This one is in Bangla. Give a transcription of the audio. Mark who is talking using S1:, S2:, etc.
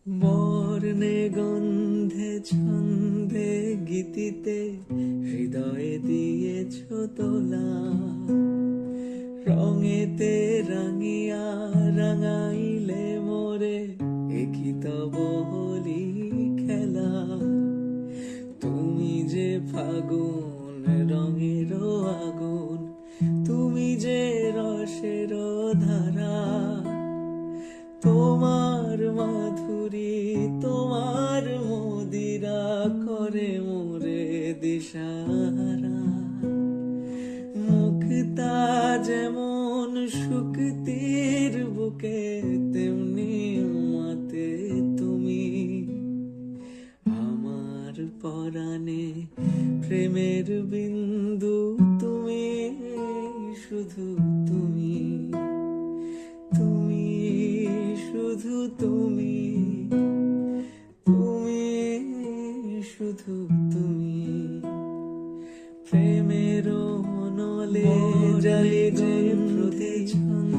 S1: বর্ণে গন্ধে ছন্দে গীতিতে হৃদয়ে দিয়েছ তোলা, রঙেতে রাঙিয়া রাঙাইলে মোরে, একই তব হোলি খেলা। তুমি যে ফাগুন রঙের আগুন, তুমি যে রসের ধারা, তোমার মাধুরী তোমার মদিরা করে মোরে দিশাহারা। মুক্তা যেমন শুকতির বুকে, তেমনি মাতে তুমি আমার পরাণে প্রেমের বিন্দু। তুমি শুধু তুমি, তুমি শুধু তুমি, তুমি শুধু তুমি। প্রেমের মনলে জালে যে প্রতি ছন্দ